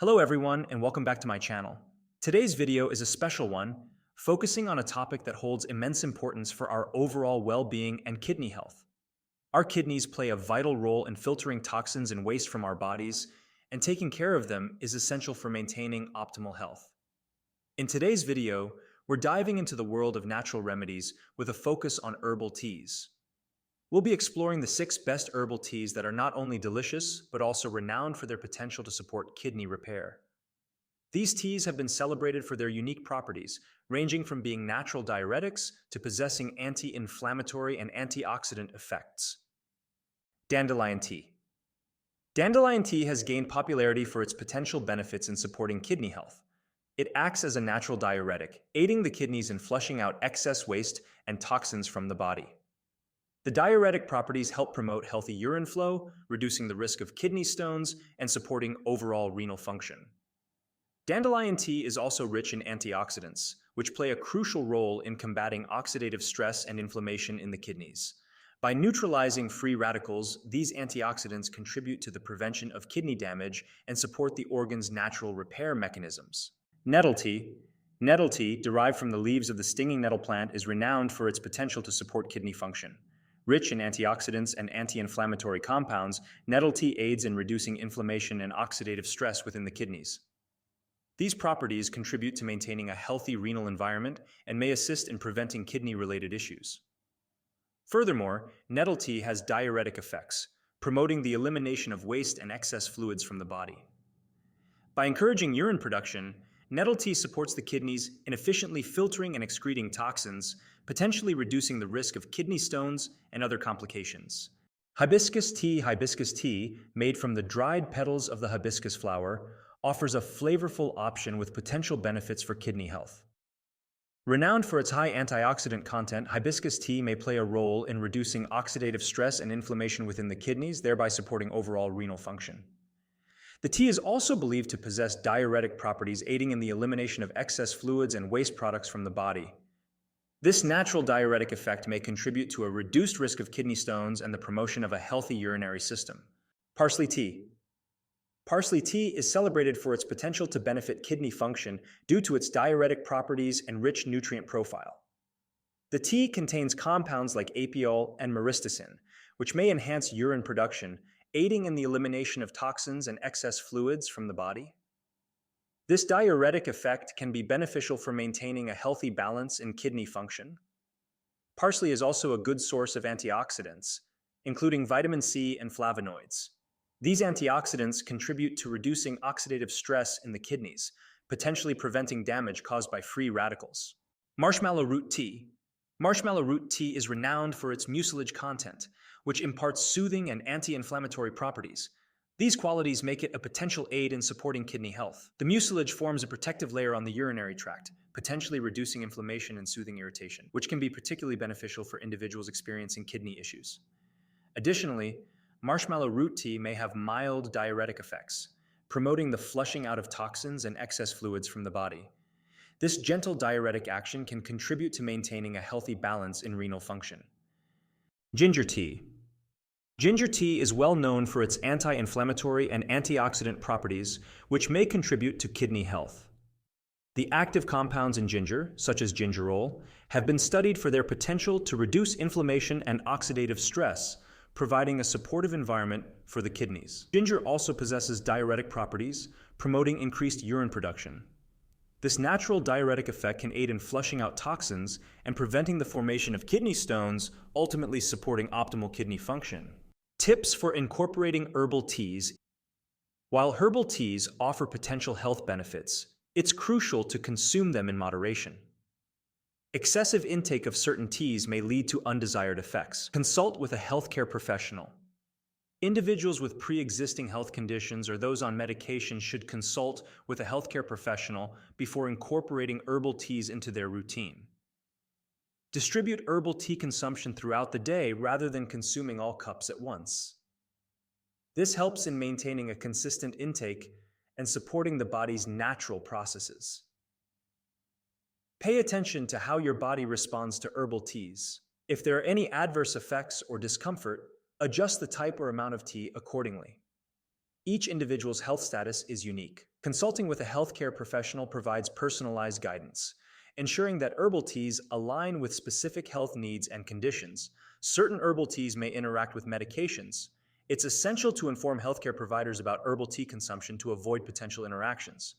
Hello everyone and welcome back to my channel. Today's video is a special one, focusing on a topic that holds immense importance for our overall well-being and kidney health. Our kidneys play a vital role in filtering toxins and waste from our bodies, and taking care of them is essential for maintaining optimal health. In today's video, we're diving into the world of natural remedies with a focus on herbal teas. We'll be exploring the 6 best herbal teas that are not only delicious, but also renowned for their potential to support kidney repair. These teas have been celebrated for their unique properties, ranging from being natural diuretics to possessing anti-inflammatory and antioxidant effects. Dandelion tea. Dandelion tea has gained popularity for its potential benefits in supporting kidney health. It acts as a natural diuretic, aiding the kidneys in flushing out excess waste and toxins from the body. The diuretic properties help promote healthy urine flow, reducing the risk of kidney stones, and supporting overall renal function. Dandelion tea is also rich in antioxidants, which play a crucial role in combating oxidative stress and inflammation in the kidneys. By neutralizing free radicals, these antioxidants contribute to the prevention of kidney damage and support the organ's natural repair mechanisms. Nettle tea. Nettle tea, derived from the leaves of the stinging nettle plant, is renowned for its potential to support kidney function. Rich in antioxidants and anti-inflammatory compounds, nettle tea aids in reducing inflammation and oxidative stress within the kidneys. These properties contribute to maintaining a healthy renal environment and may assist in preventing kidney-related issues. Furthermore, nettle tea has diuretic effects, promoting the elimination of waste and excess fluids from the body. By encouraging urine production, nettle tea supports the kidneys in efficiently filtering and excreting toxins, potentially reducing the risk of kidney stones and other complications. Hibiscus tea, made from the dried petals of the hibiscus flower, offers a flavorful option with potential benefits for kidney health. Renowned for its high antioxidant content, hibiscus tea may play a role in reducing oxidative stress and inflammation within the kidneys, thereby supporting overall renal function. The tea is also believed to possess diuretic properties, aiding in the elimination of excess fluids and waste products from the body. This natural diuretic effect may contribute to a reduced risk of kidney stones and the promotion of a healthy urinary system. Parsley tea. Parsley tea is celebrated for its potential to benefit kidney function due to its diuretic properties and rich nutrient profile. The tea contains compounds like apiol and myristicin, which may enhance urine production, aiding in the elimination of toxins and excess fluids from the body. This diuretic effect can be beneficial for maintaining a healthy balance in kidney function. Parsley is also a good source of antioxidants, including vitamin C and flavonoids. These antioxidants contribute to reducing oxidative stress in the kidneys, potentially preventing damage caused by free radicals. Marshmallow root tea. Marshmallow root tea is renowned for its mucilage content, which imparts soothing and anti-inflammatory properties. These qualities make it a potential aid in supporting kidney health. The mucilage forms a protective layer on the urinary tract, potentially reducing inflammation and soothing irritation, which can be particularly beneficial for individuals experiencing kidney issues. Additionally, marshmallow root tea may have mild diuretic effects, promoting the flushing out of toxins and excess fluids from the body. This gentle diuretic action can contribute to maintaining a healthy balance in renal function. Ginger tea. Ginger tea is well known for its anti-inflammatory and antioxidant properties, which may contribute to kidney health. The active compounds in ginger, such as gingerol, have been studied for their potential to reduce inflammation and oxidative stress, providing a supportive environment for the kidneys. Ginger also possesses diuretic properties, promoting increased urine production. This natural diuretic effect can aid in flushing out toxins and preventing the formation of kidney stones, ultimately supporting optimal kidney function. Tips for incorporating herbal teas. While herbal teas offer potential health benefits, it's crucial to consume them in moderation. Excessive intake of certain teas may lead to undesired effects. Consult with a healthcare professional. Individuals with pre-existing health conditions or those on medication should consult with a healthcare professional before incorporating herbal teas into their routine. Distribute herbal tea consumption throughout the day rather than consuming all cups at once. This helps in maintaining a consistent intake and supporting the body's natural processes. Pay attention to how your body responds to herbal teas. If there are any adverse effects or discomfort, adjust the type or amount of tea accordingly. Each individual's health status is unique. Consulting with a healthcare professional provides personalized guidance, ensuring that herbal teas align with specific health needs and conditions. Certain herbal teas may interact with medications. It's essential to inform healthcare providers about herbal tea consumption to avoid potential interactions.